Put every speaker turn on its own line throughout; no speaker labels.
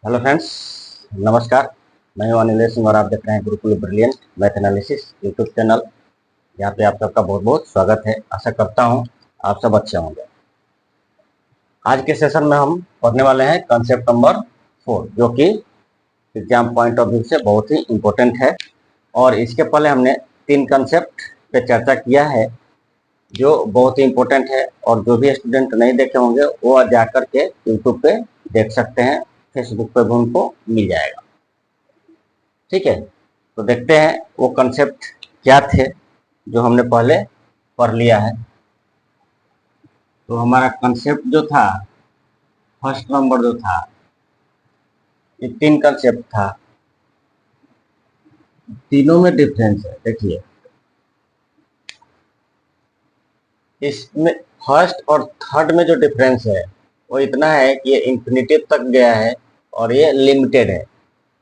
Hello friends, नमस्कार। मैं हूं अनिल सिंह और आप देख रहे हैं Gurukul brilliant math analysis YouTube channel. यहाँ पे आप सबका बहुत बहुत स्वागत है। आशा करता हूँ आप सब अच्छे होंगे। आज के सेशन में हम पढ़ने वाले हैं कंसेप्ट नंबर 4, जो कि एग्जाम पॉइंट ऑफ व्यू से बहुत ही इम्पोर्टेंट है। और इसके पहले हमने 3 कंसेप्ट पे चर्चा किया है जो बहुत ही इम्पोर्टेंट है, और जो भी स्टूडेंट नहीं देखे होंगे वो जाकर के यूट्यूब पे देख सकते हैं, फेसबुक पे भी उनको मिल जाएगा। ठीक है, तो देखते हैं वो कंसेप्ट क्या थे जो हमने पहले पढ़ लिया है। तो हमारा कंसेप्ट जो था, फर्स्ट नंबर जो था, ये 3 कंसेप्ट था, तीनों में डिफरेंस है। देखिए, इसमें फर्स्ट और थर्ड में जो डिफरेंस है वो इतना है कि ये इंफिनिटिव तक गया है और ये लिमिटेड है।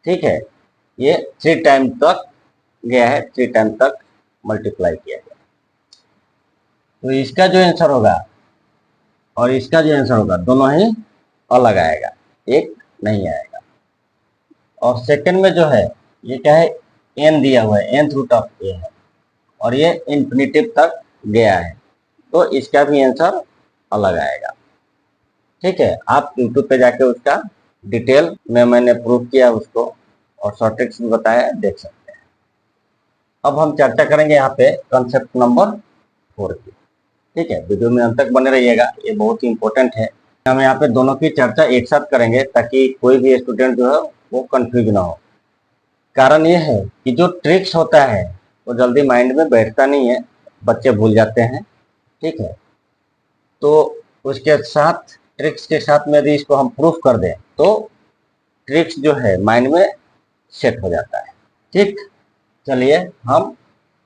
ठीक है, ये 3 टाइम तक गया है, 3 टाइम तक मल्टीप्लाई किया गया। तो इसका जो आंसर होगा और इसका जो आंसर होगा दोनों ही अलग आएगा, एक नहीं आएगा। और सेकंड में जो है ये क्या है, n दिया हुआ है, nth रूट ऑफ a है और ये इंफिनिटिव तक गया है, तो इसका भी आंसर अलग आएगा। ठीक है, आप यूट्यूब पे जाके उसका डिटेल में मैंने प्रूव किया उसको और शॉर्ट ट्रिक्स भी बताया, देख सकते हैं। अब हम चर्चा करेंगे यहाँ पे कंसेप्ट नंबर 4 की। ठीक है, वीडियो में अंत तक बने रहिएगा, ये बहुत ही इंपॉर्टेंट है। हम यहाँ पे दोनों की चर्चा एक साथ करेंगे ताकि कोई भी स्टूडेंट जो है वो कंफ्यूज ना हो। कारण ये है कि जो ट्रिक्स होता है वो जल्दी माइंड में बैठता नहीं है, बच्चे भूल जाते हैं। ठीक है, तो उसके साथ ट्रिक्स के साथ में यदि इसको हम प्रूफ कर दें तो ट्रिक्स जो है माइंड में सेट हो जाता है। ठीक, चलिए हम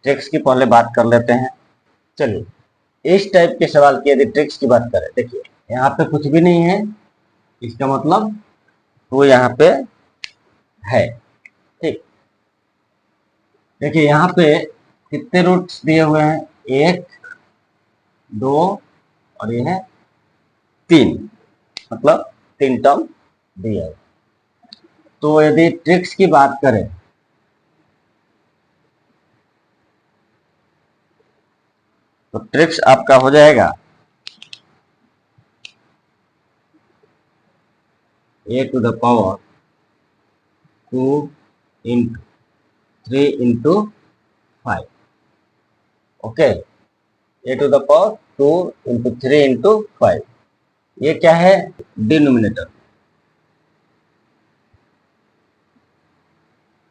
ट्रिक्स की पहले बात कर लेते हैं। चलिए, इस टाइप के सवाल की यदि ट्रिक्स की बात करें, देखिए यहाँ पे कुछ भी नहीं है, इसका मतलब वो यहाँ पे है। ठीक, देखिए यहाँ पे कितने रूट्स दिए हुए हैं, 1, 2 और ये है 3, मतलब 3 टर्म दिया है। तो यदि ट्रिक्स की बात करें तो ट्रिक्स आपका हो जाएगा a to the power 2 into 3 into 5। Okay, a to the power 2 into 3 into 5, ये क्या है, डिनोमिनेटर।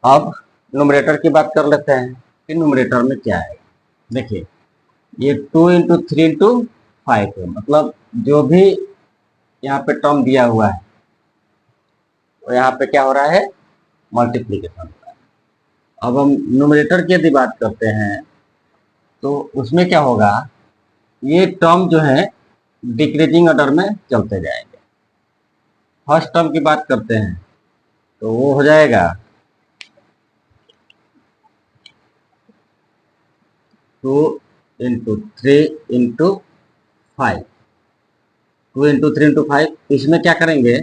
अब न्यूमरेटर की बात कर लेते हैं कि न्यूमरेटर में क्या है। देखिए, ये 2 इंटू 3 इंटू 5 है, मतलब जो भी यहाँ पे टर्म दिया हुआ है तो यहाँ पे क्या हो रहा है, मल्टीप्लीकेशन हो रहा है। अब हम न्यूमरेटर की यदि बात करते हैं तो उसमें क्या होगा, ये टर्म जो है डिक्रीजिंग ऑर्डर में चलते जाएंगे। फर्स्ट टर्म की बात करते हैं तो वो हो जाएगा 2 इंटू 3 इंटू 5, 2 इंटू 3 इंटू 5, इसमें क्या करेंगे,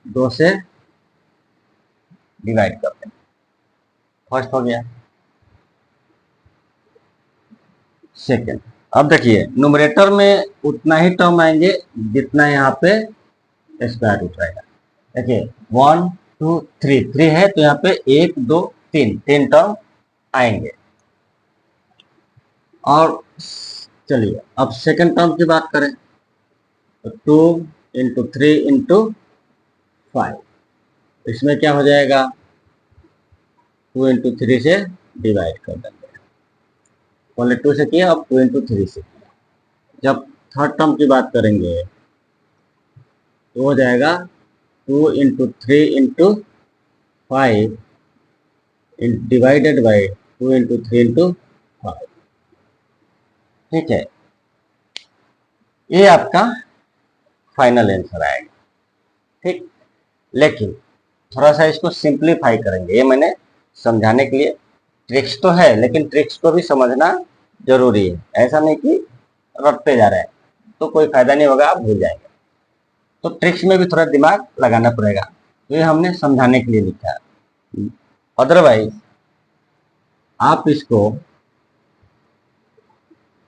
2 से डिवाइड करते हैं। फर्स्ट हो गया। सेकेंड, अब देखिए न्यूमरेटर में उतना ही टर्म आएंगे जितना यहाँ पे स्क्वायर रूट रहेगा। देखिए 1 2 3, 3 है तो यहाँ पे 1 2 3, 3 टर्म आएंगे। और चलिए अब सेकेंड टर्म की बात करें तो 2 इंटू 3 इंटू 5, इसमें क्या हो जाएगा, 2 इंटू 3 से डिवाइड कर देंगे। पहले 2 से किया, अब 2 इंटू 3 से किया। जब थर्ड टर्म की बात करेंगे तो हो जाएगा 2 into 3 into 5 divided by 2 into 3 into 5। ठीक है, ये आपका फाइनल आंसर आएगा। ठीक, लेकिन थोड़ा सा इसको सिंप्लीफाई करेंगे, ये मैंने समझाने के लिए। ट्रिक्स तो है लेकिन ट्रिक्स को भी समझना जरूरी है, ऐसा नहीं कि रटते जा रहे हैं तो कोई फायदा नहीं होगा, आप भूल जाएंगे। तो ट्रिक्स में भी थोड़ा दिमाग लगाना पड़ेगा। तो ये हमने समझाने के लिए लिखा है। अदरवाइज आप इसको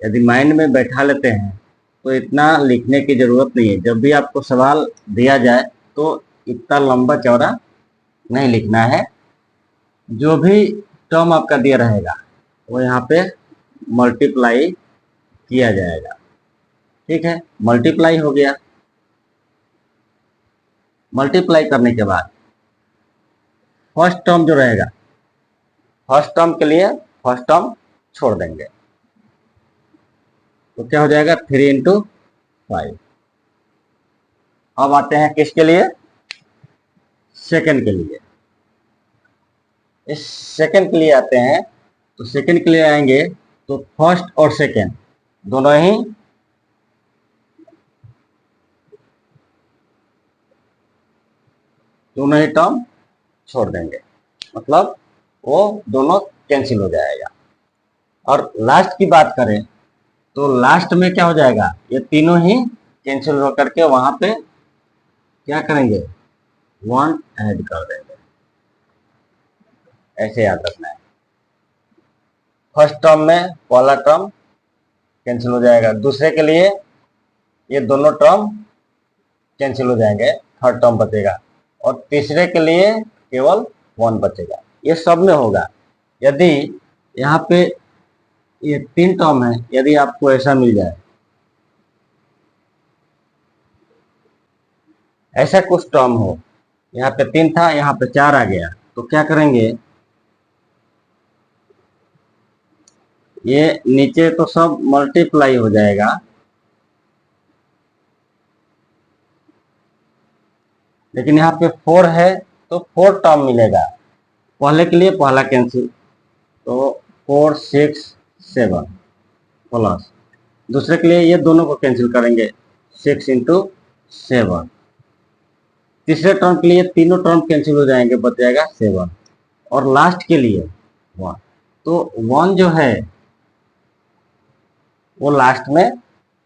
यदि माइंड में बैठा लेते हैं तो इतना लिखने की जरूरत नहीं है। जब भी आपको सवाल दिया जाए तो इतना लंबा चौड़ा नहीं लिखना है। जो भी टर्म आपका दिया रहेगा वो यहाँ पे मल्टीप्लाई किया जाएगा। ठीक है, मल्टीप्लाई हो गया। मल्टीप्लाई करने के बाद फर्स्ट टर्म जो रहेगा, फर्स्ट टर्म के लिए फर्स्ट टर्म छोड़ देंगे तो क्या हो जाएगा 3 इंटू 5। अब आते हैं किसके लिए, सेकंड के लिए। इस सेकंड के लिए आते हैं तो सेकंड के लिए आएंगे तो फर्स्ट और सेकंड दोनों ही टर्म छोड़ देंगे, मतलब वो दोनों कैंसिल हो जाएगा। और लास्ट की बात करें तो लास्ट में क्या हो जाएगा, ये तीनों ही कैंसिल हो करके वहां पे क्या करेंगे 1 ऐड कर देंगे। ऐसे याद रखना है। फर्स्ट टर्म में पहला टर्म कैंसिल हो जाएगा, दूसरे के लिए ये दोनों टर्म कैंसिल हो जाएंगे, थर्ड टर्म बचेगा, और तीसरे के लिए केवल 1 बचेगा। ये सब में होगा। यदि यहाँ पे ये 3 टर्म है, यदि आपको ऐसा मिल जाए, ऐसा कुछ टर्म हो, यहाँ पे 3 था यहाँ पे 4 आ गया, तो क्या करेंगे, ये नीचे तो सब मल्टीप्लाई हो जाएगा, लेकिन यहाँ पे 4 है तो 4 टर्म मिलेगा। पहले के लिए पहला कैंसिल, तो 4 6 7 प्लस, दूसरे के लिए ये दोनों को कैंसिल करेंगे 6 इंटू 7, तीसरे टर्म के लिए तीनों टर्म कैंसिल हो जाएंगे, बच जाएगा 7, और लास्ट के लिए 1। तो 1 जो है वो लास्ट में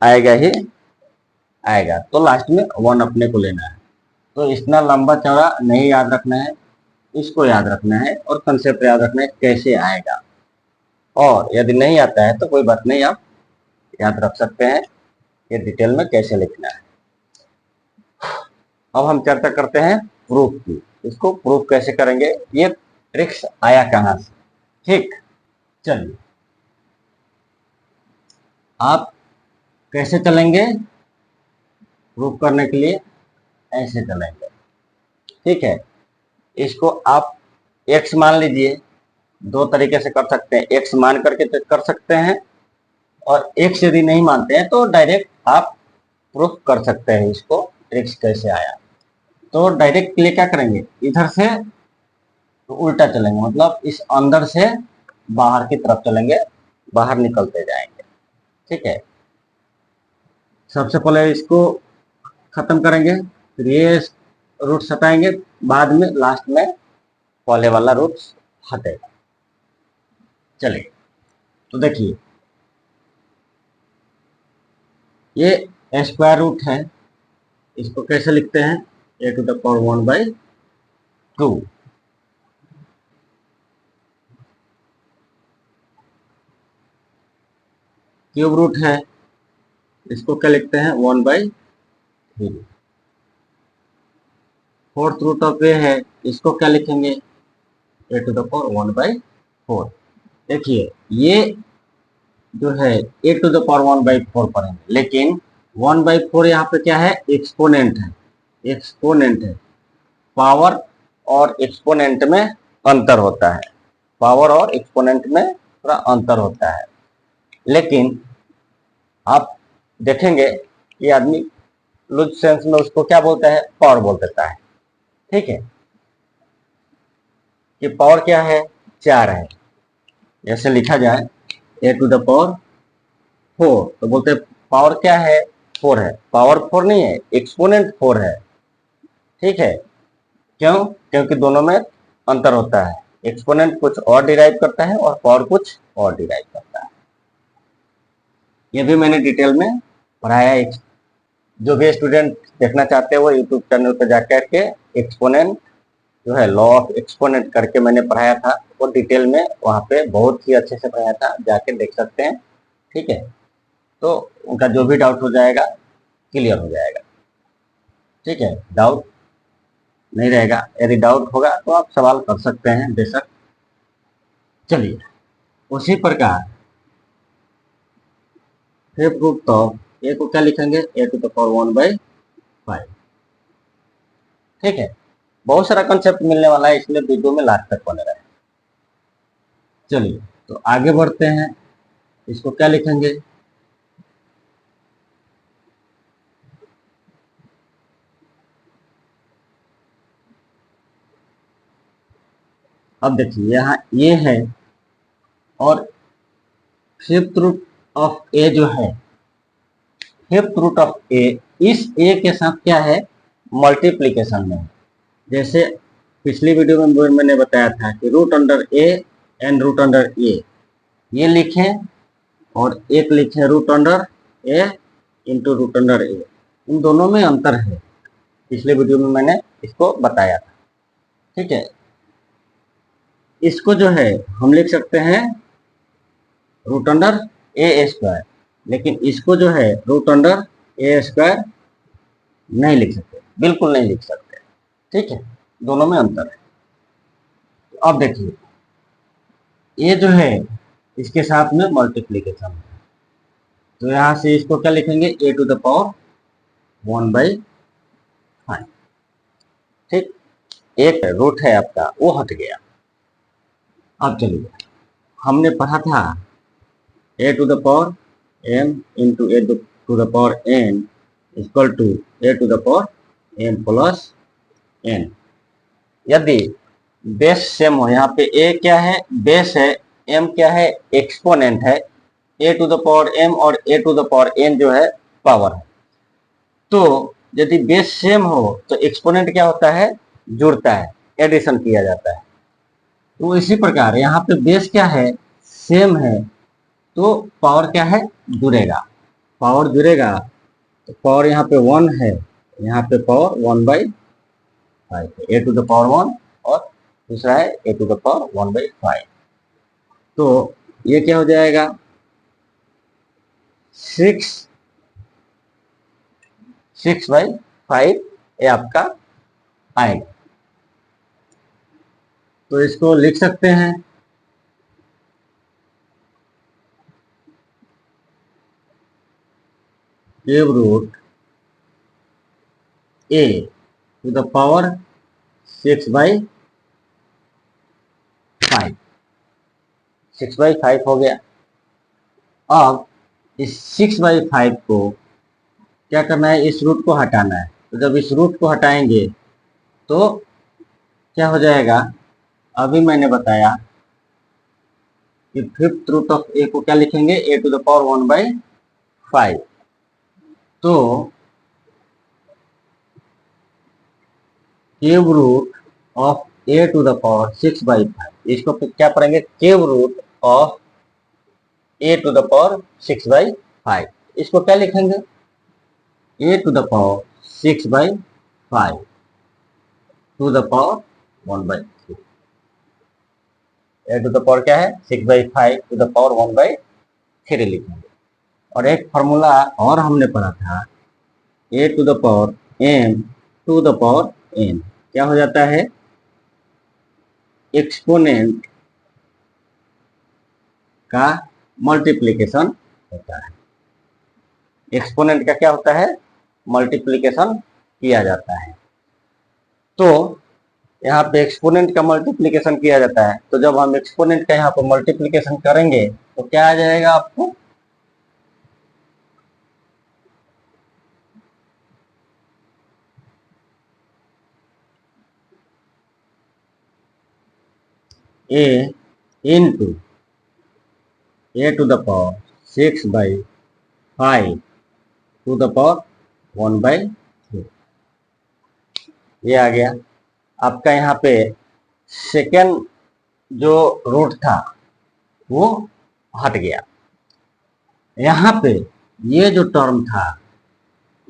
आएगा ही आएगा, तो लास्ट में 1 अपने को लेना है। तो इतना लंबा चौड़ा नहीं याद रखना है, इसको याद रखना है और कंसेप्ट याद रखना है कैसे आएगा। और यदि नहीं आता है तो कोई बात नहीं, आप याद रख सकते हैं ये डिटेल में कैसे लिखना है। अब हम चर्चा करते हैं प्रूफ की। इसको प्रूफ कैसे करेंगे, ये ट्रिक्स आया कहां से। ठीक, चलिए आप कैसे चलेंगे प्रूफ करने के लिए, ऐसे चलेंगे। ठीक है, इसको आप x मान लीजिए, 2 तरीके से कर सकते हैं। x मान करके चेक कर सकते हैं, और x यदि नहीं मानते हैं तो डायरेक्ट आप प्रूफ कर सकते हैं इसको ट्रिक्स कैसे आया। तो डायरेक्ट के लिए क्या करेंगे, इधर से तो उल्टा चलेंगे, मतलब इस अंदर से बाहर की तरफ चलेंगे, बाहर निकलते जाएंगे। ठीक है, सबसे पहले इसको खत्म करेंगे, फिर ये रूट हटाएंगे, बाद में लास्ट में पहले वाला रूट हटेगा। चलिए, तो देखिए ये स्क्वायर रूट है, इसको कैसे लिखते हैं, a⁴1/2। क्यूब रूट है, इसको क्या लिखते हैं 1/3। फोर्थ रूट ऑफ ए है, इसको क्या लिखेंगे a⁴1/4। देखिए ये जो है a⁴1/4 पढ़ेंगे, लेकिन 1/4 यहाँ पे क्या है, एक्सपोनेंट है। एक्सपोनेंट है, पावर और एक्सपोनेंट में अंतर होता है, पावर और एक्सपोनेंट में थोड़ा अंतर होता है। लेकिन आप देखेंगे ये आदमी लूज सेंस में उसको क्या बोलता है, पावर बोल देता है। ठीक है, ये पावर क्या है, 4 है। जैसे लिखा जाए a⁴4, तो बोलते हैं पावर क्या है, 4 है। पावर 4 नहीं है, एक्सपोनेंट 4 है। ठीक है, क्यों, क्योंकि दोनों में अंतर होता है। एक्सपोनेंट कुछ और डिराइव करता है और पावर कुछ और डिराइव करता है। ये भी मैंने डिटेल में पढ़ाया है जो भी स्टूडेंट देखना चाहते हैं वो यूट्यूब चैनल पर जाकर के एक्सपोनेंट जो है लॉ ऑफ एक्सपोनेंट करके मैंने पढ़ाया था, वो डिटेल में वहाँ पे बहुत ही अच्छे से पढ़ाया था, जाके देख सकते हैं। ठीक है, तो उनका जो भी डाउट हो जाएगा क्लियर हो जाएगा। ठीक है, डाउट नहीं रहेगा, यदि डाउट होगा तो आप सवाल कर सकते हैं बेशक। चलिए, उसी प्रकार फिफ्थ रूट ऑफ ए को क्या लिखेंगे, ए टू द पावर 1/5। ठीक है, बहुत सारा कंसेप्ट मिलने वाला है, इसलिए वीडियो में लास्ट तक बने रहे। चलिए, तो आगे बढ़ते हैं, इसको क्या लिखेंगे, अब देखिए यहाँ ये है और फिफ्थ रूट ऑफ ए जो है, फिफ्थ रूट ऑफ ए इस ए के साथ क्या है, मल्टीप्लीकेशन में। जैसे पिछली वीडियो में मैंने बताया था कि root under a and root under a, ये लिखें और एक लिखें root under a into root under a, इन दोनों में अंतर है, पिछले वीडियो में मैंने इसको बताया था। ठीक है, इसको जो है हम लिख सकते हैं रूट अंडर ए स्क्वायर, लेकिन इसको जो है रूट अंडर ए स्क्वायर नहीं लिख सकते, बिल्कुल नहीं लिख सकते। ठीक है, दोनों में अंतर है। तो अब देखिए, ये जो है इसके साथ में मल्टीप्लीकेशन है, तो यहां से इसको क्या लिखेंगे, ए टू द पावर 1/5। ठीक, एक रूट है आपका वो हट गया। अब चलिए, हमने पढ़ा था a to the power m into a to the power n equal to a to the power m plus n. यदि बेस सेम हो, यहाँ पे ए क्या है, बेस है, एम क्या है, एक्सपोनेंट है, ए टू द पावर एम और ए टू द पावर एन जो है पावर है। तो यदि बेस सेम हो तो एक्सपोनेंट क्या होता है, जुड़ता है, एडिशन किया जाता है। तो इसी प्रकार यहाँ पे बेस क्या है, सेम है, तो पावर क्या है, जुड़ेगा, पावर जुड़ेगा, तो पावर यहाँ पे 1 है, यहाँ पे पावर 1/5 है, ए टू द पावर 1 और दूसरा है ए टू द पावर 1/5। तो ये क्या हो जाएगा, 6/5 ये आपका आएगा। तो इसको लिख सकते हैं cube root A to the power 6/5, 6/5 हो गया। अब इस 6/5 को क्या करना है, इस रूट को हटाना है। तो जब इस रूट को हटाएंगे तो क्या हो जाएगा, अभी मैंने बताया कि फिफ्थ रूट ऑफ ए को क्या लिखेंगे, ए टू द पावर 1/5। तो cube root of a to the power 6/5, इसको क्या पढ़ेंगे, cube root of a to the power 6/5, इसको क्या लिखेंगे, a to the power 6/5 to the power 1/3। A to the power क्या है, 6/5 टू द पावर 1/3 लिखेंगे। और एक फॉर्मूला और हमने पढ़ा था, a to the power m to the power n, क्या हो जाता है, एक्सपोनेंट का मल्टीप्लिकेशन होता है। एक्सपोनेंट का क्या होता है, मल्टीप्लिकेशन किया जाता है। तो यहाँ पे एक्सपोनेंट का मल्टीप्लिकेशन किया जाता है, तो जब हम एक्सपोनेंट का यहाँ पर मल्टीप्लिकेशन करेंगे तो क्या आ जाएगा आपको, a into a to the power 6/5 to the power 1/3, ये आ गया आपका। यहाँ पे सेकेंड जो रूट था वो हट गया। यहाँ पे ये जो टर्म था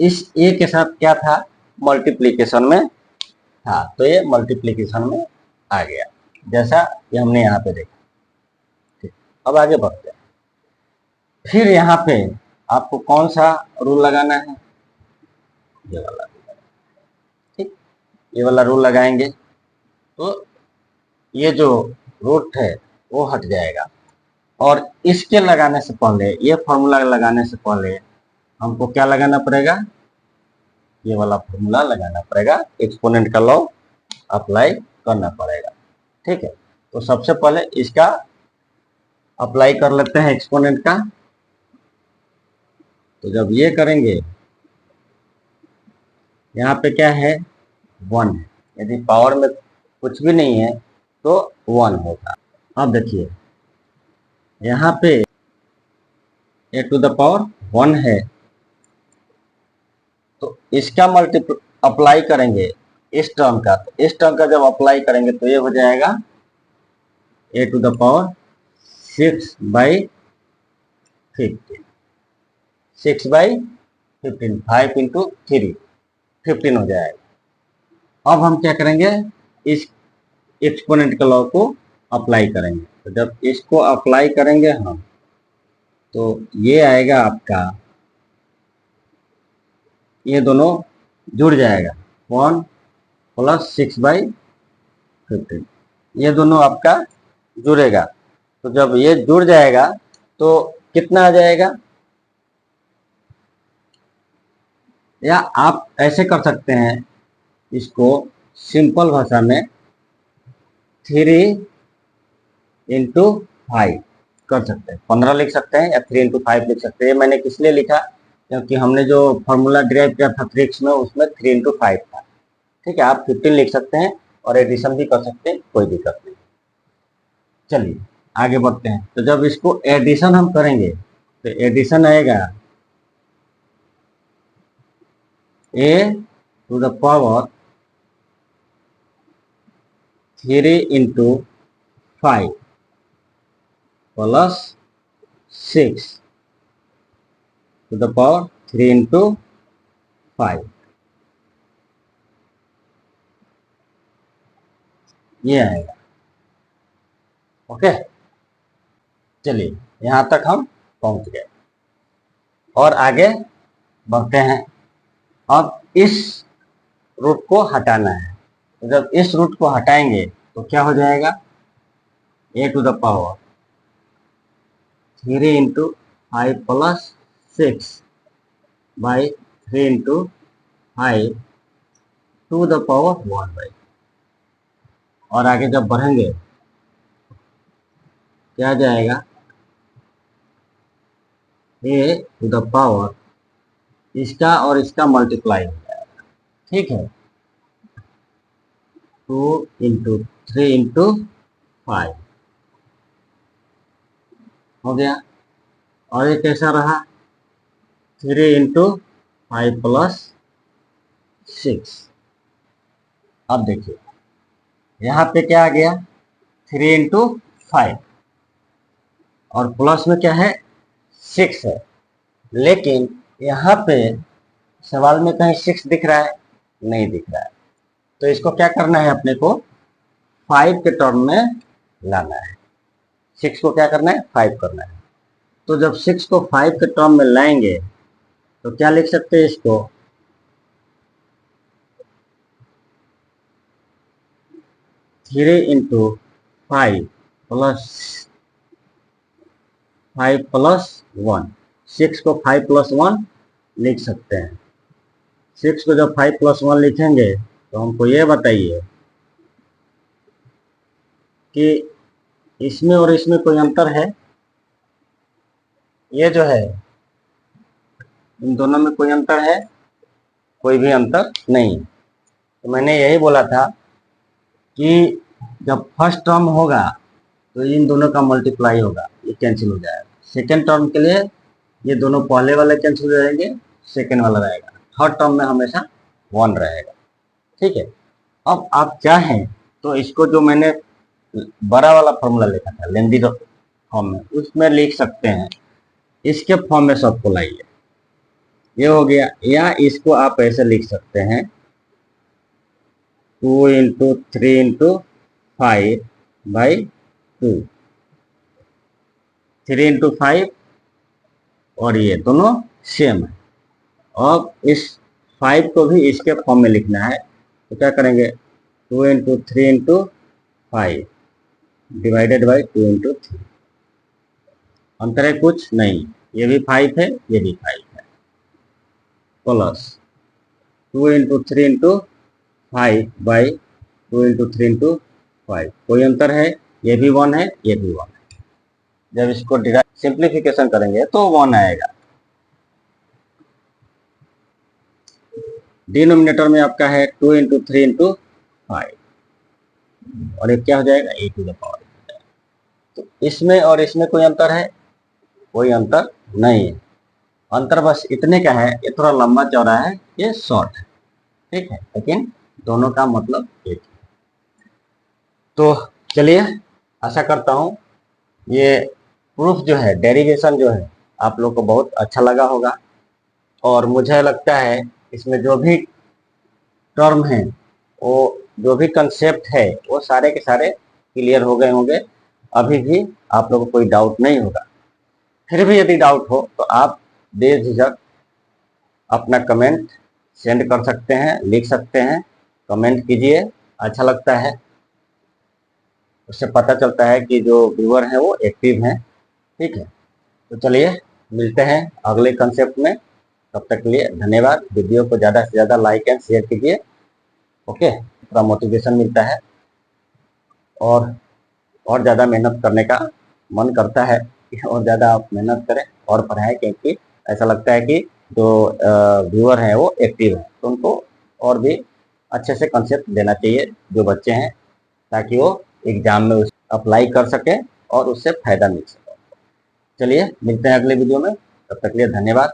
इस ए के साथ क्या था, मल्टीप्लीकेशन में था, तो ये मल्टीप्लीकेशन में आ गया, जैसा ये हमने यहाँ पे देखा। ठीक, अब आगे बढ़ते हैं। फिर यहाँ पे आपको कौन सा रूल लगाना है, ये वाला। ठीक, ये वाला रूल लगाएंगे तो ये जो रूट है वो हट जाएगा। और इसके लगाने से पहले, ये फॉर्मूला लगाने से पहले हमको क्या लगाना पड़ेगा, ये वाला फॉर्मूला लगाना पड़ेगा, एक्सपोनेंट का लॉ अप्लाई करना पड़ेगा। ठीक है, तो सबसे पहले इसका अप्लाई कर लेते हैं, एक्सपोनेंट का। तो जब ये करेंगे, यहाँ पे क्या है, 1 है, यदि पावर में कुछ भी नहीं है तो 1 होगा। अब देखिए यहाँ पे a टू द पावर 1 है, तो इसका मल्टीप्ल अप्लाई करेंगे इस टर्म का, तो इस टर्म का जब अप्लाई करेंगे तो ये हो जाएगा a to the power 6/15, 6/15, 5 into 3, 15 हो जाएगा। अब हम क्या करेंगे, इस एक्सपोनेंट के लॉ को अप्लाई करेंगे। तो जब इसको अप्लाई करेंगे हम, तो ये आएगा आपका, ये दोनों जुड़ जाएगा, 1 + 6/15, ये दोनों आपका जुड़ेगा। तो जब ये जुड़ जाएगा तो कितना आ जाएगा, या आप ऐसे कर सकते हैं इसको सिंपल भाषा में, 3 इंटू 5 कर सकते हैं, 15 लिख सकते हैं, या 3 इंटू 5 लिख सकते हैं। ये मैंने किस लिए लिखा, क्योंकि हमने जो फॉर्मूला डिराइव किया था 3x में, उसमें 3 इंटू 5 था। ठीक है, आप 15 लिख सकते हैं और एडिशन भी कर सकते हैं, कोई दिक्कत नहीं। चलिए आगे बढ़ते हैं। तो जब इसको एडिशन हम करेंगे तो एडिशन आएगा a to the power 3 into 5 plus 6 to the power 3 into 5, ये आएगा। ओके, चलिए यहाँ तक हम पहुँच गए और आगे बढ़ते हैं। अब इस रूट को हटाना है, तो जब इस रूट को हटाएंगे तो क्या हो जाएगा, a to the power 3 into 5 plus 6/3 into 5 to the power 1/, और आगे जब बढ़ेंगे क्या जाएगा, a टू द पावर, इसका और इसका मल्टीप्लाई हो जाएगा। ठीक है, 2 इंटू 3 इंटू 5 हो गया। और ये कैसा रहा, 3 इंटू 5 प्लस 6। अब देखिए यहाँ पे क्या आ गया, 3 इंटू 5, और प्लस में क्या है, 6 है। लेकिन यहाँ पे सवाल में कहीं 6 दिख रहा है, नहीं दिख रहा है। तो इसको क्या करना है, अपने को 5 के टर्म में लाना है। 6 को क्या करना है, 5 करना है। तो जब 6 को 5 के टर्म में लाएंगे तो क्या लिख सकते हैं इसको, 3 इंटू 5 प्लस 1, 6 को 5 + 1 लिख सकते हैं। 6 को जब 5 + 1 लिखेंगे तो हमको ये बताइए कि इसमें और इसमें कोई अंतर है, ये जो है इन दोनों में कोई अंतर है, कोई भी अंतर नहीं। तो मैंने यही बोला था कि जब फर्स्ट टर्म होगा तो इन दोनों का मल्टीप्लाई होगा, ये कैंसिल हो जाएगा। सेकेंड टर्म के लिए ये दोनों पहले वाले कैंसिल हो जाएंगे, सेकेंड वाला रहेगा। थर्ड टर्म में हमेशा 1 रहेगा। ठीक है, अब आप चाहें तो इसको जो मैंने बड़ा वाला फॉर्मूला लिखा था लेंदी फॉर्म में, उसमें लिख सकते हैं। इसके फॉर्म में सबको लाइए, ये हो गया। या इसको आप ऐसे लिख सकते हैं 2 इंटू 3 इंटू 5/2, 3 इंटू 5 और ये दोनों सेम है। अब इस 5 को भी इसके फॉर्म में लिखना है, तो क्या करेंगे 2 into 3 into 5 divided by 2 into 3। अंतर है कुछ नहीं, ये भी 5 है, ये भी 5 है, plus 2 into 3 into 5/2 into 3 into 5। कोई अंतर है, ये भी 1 है, ये भी 1 है। जब इसको सिंप्लीफिकेशन करेंगे तो 1 आएगा। डिनोमिनेटर में आपका है 2 इंटू 3 इंटू 5 और ये क्या हो जाएगा e टू द पावर। तो इसमें और इसमें कोई अंतर है? कोई अंतर नहीं है। अंतर बस इतने का है, ये थोड़ा लंबा चौड़ा है, ये शॉर्ट है, ठीक है, लेकिन दोनों का मतलब एक है। तो चलिए, आशा करता हूँ ये प्रूफ जो है, डेरिवेशन जो है, आप लोग को बहुत अच्छा लगा होगा। और मुझे लगता है इसमें जो भी टर्म है, वो जो भी कंसेप्ट है, वो सारे के सारे क्लियर हो गए होंगे। अभी भी आप लोगों को कोई डाउट नहीं होगा। फिर भी यदि डाउट हो तो आप बेझिझक अपना कमेंट सेंड कर सकते हैं, लिख सकते हैं, कमेंट कीजिए। अच्छा लगता है, उससे पता चलता है कि जो व्यूअर हैं वो एक्टिव हैं, ठीक है। तो चलिए मिलते हैं अगले कंसेप्ट में। तब तक के लिए धन्यवाद। वीडियो को ज़्यादा से ज़्यादा लाइक एंड शेयर कीजिए, ओके। थोड़ा मोटिवेशन मिलता है और ज़्यादा मेहनत करने का मन करता है कि और ज़्यादा आप मेहनत करें और पढ़ाएं, क्योंकि ऐसा लगता है कि जो व्यूअर हैं वो एक्टिव हैं, तो उनको और भी अच्छे से कंसेप्ट देना चाहिए जो बच्चे हैं, ताकि वो एग्जाम में उस अप्लाई कर सकें और उससे फ़ायदा मिल सके। चलिए मिलते हैं अगले वीडियो में, तब तक के लिए धन्यवाद।